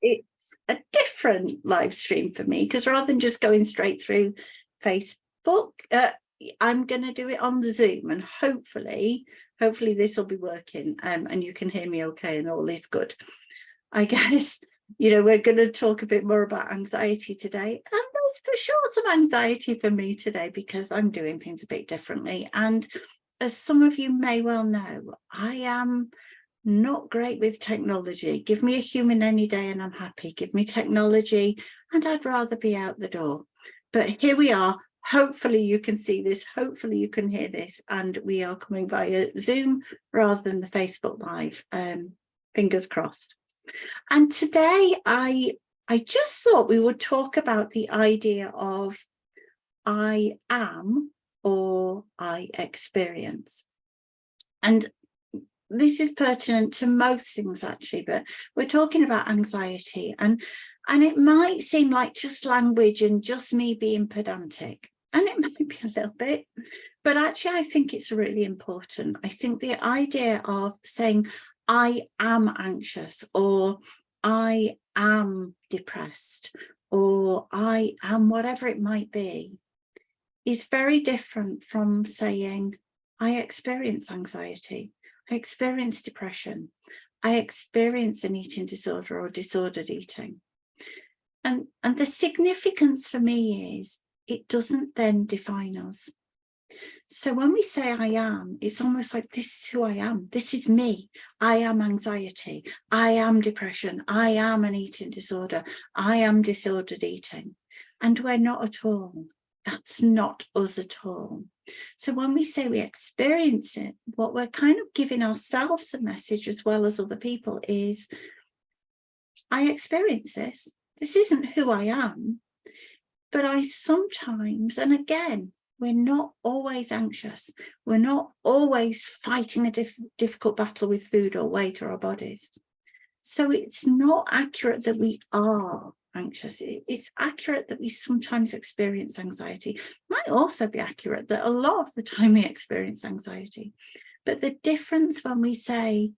it's a different live stream for me, because rather than just going straight through Facebook, I'm going to do it on the Zoom, and hopefully this will be working, and you can hear me okay and all is good. I guess, you know, we're going to talk a bit more about anxiety today, and there's for sure some anxiety for me today because I'm doing things a bit differently. And as some of you may well know, I am not great with technology. Give me a human any day and I'm happy. Give me technology and I'd rather be out the door. But here we are. Hopefully you can see this. Hopefully you can hear this. And we are coming via Zoom rather than the Facebook Live. Fingers crossed. And today I just thought we would talk about the idea of I am or I experience. And this is pertinent to most things actually, but we're talking about anxiety, and it might seem like just language and just me being pedantic, and it might be a little bit, but actually I think it's really important. I think the idea of saying I am anxious, or I am depressed, or I am whatever it might be, is very different from saying I experience anxiety, I experience depression, I experience an eating disorder or disordered eating. And the significance for me is it doesn't then define us. So when we say I am, it's almost like this is who I am. This is me. I am anxiety. I am depression. I am an eating disorder. I am disordered eating. And we're not at all. That's not us at all. So when we say we experience it, what we're kind of giving ourselves a message as well as other people is, I experience this. This isn't who I am, but I sometimes, and again, we're not always anxious. We're not always fighting a difficult battle with food or weight or our bodies. So it's not accurate that we are anxious. It's accurate that we sometimes experience anxiety. It might also be accurate that a lot of the time we experience anxiety. But the difference when we say,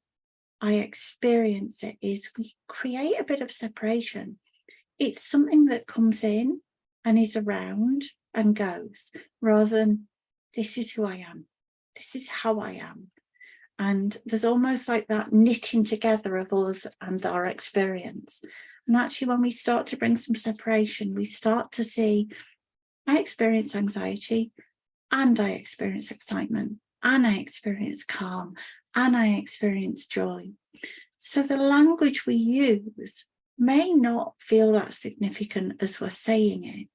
I experience it, is we create a bit of separation. It's something that comes in and is around and goes, rather than this is who I am. This is how I am. And there's almost like that knitting together of us and our experience. And actually, when we start to bring some separation, we start to see, I experience anxiety, and I experience excitement, and I experience calm, and I experience joy. So the language we use may not feel that significant as we're saying it,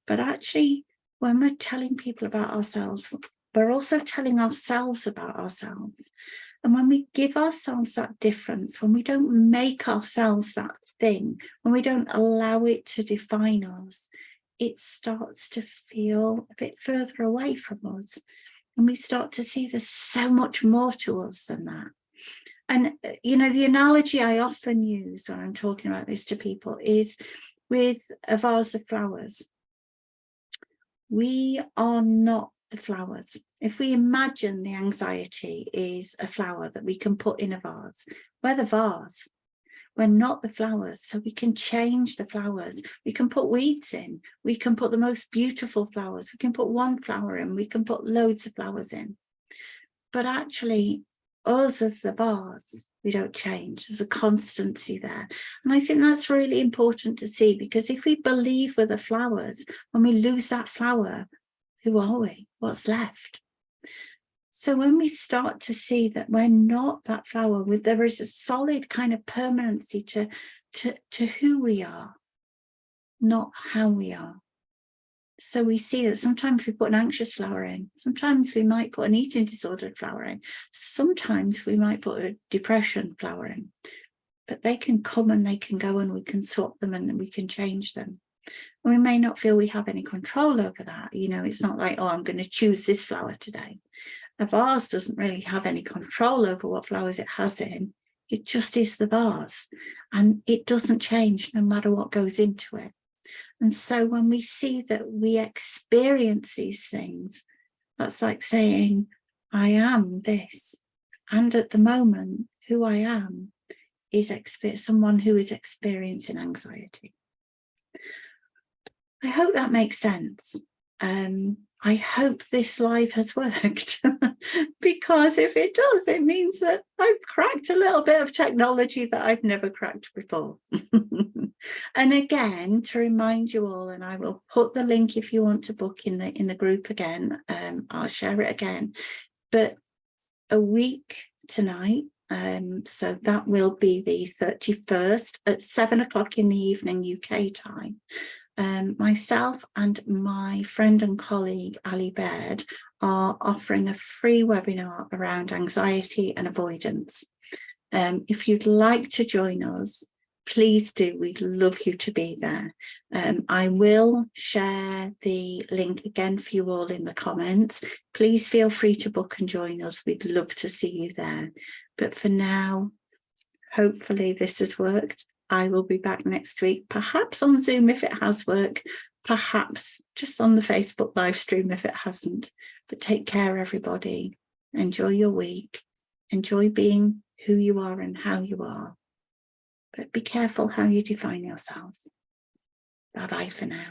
but actually, when we're telling people about ourselves, we're also telling ourselves about ourselves. And when we give ourselves that difference, when we don't make ourselves that thing, when we don't allow it to define us, it starts to feel a bit further away from us. And we start to see there's so much more to us than that. And, you know, the analogy I often use when I'm talking about this to people is with a vase of flowers. We are not the flowers. If we imagine the anxiety is a flower that we can put in a vase, we're the vase. We're not the flowers. So we can change the flowers. We can put weeds in. We can put the most beautiful flowers. We can put one flower in. We can put loads of flowers in. But actually, us as the vase, we don't change. There's a constancy there. And I think that's really important to see, because if we believe we're the flowers, when we lose that flower, who are we? What's left? So when we start to see that we're not that flower, there is a solid kind of permanency to who we are, not how we are. So we see that sometimes we put an anxious flower in, sometimes we might put an eating disordered flower in, sometimes we might put a depression flower in, but they can come and they can go, and we can swap them and we can change them. And we may not feel we have any control over that. You know, it's not like, oh, I'm going to choose this flower today. A vase doesn't really have any control over what flowers it has in. It just is the vase, and it doesn't change no matter what goes into it. And so when we see that we experience these things, that's like saying, I am this. And at the moment, who I am is someone who is experiencing anxiety. I hope that makes sense. I hope this live has worked, because if it does, it means that I've cracked a little bit of technology that I've never cracked before. And again, to remind you all, and I will put the link if you want to book in the group again, I'll share it again, but a week tonight, so that will be the 31st at 7 o'clock in the evening UK time. Myself and my friend and colleague Ali Baird are offering a free webinar around anxiety and avoidance. If you'd like to join us, please do. We'd love you to be there. I will share the link again for you all in the comments. Please feel free to book and join us. We'd love to see you there. But for now, hopefully this has worked. I will be back next week, perhaps on Zoom if it has worked, perhaps just on the Facebook live stream if it hasn't. But take care, everybody. Enjoy your week. Enjoy being who you are and how you are. But be careful how you define yourselves. Bye-bye for now.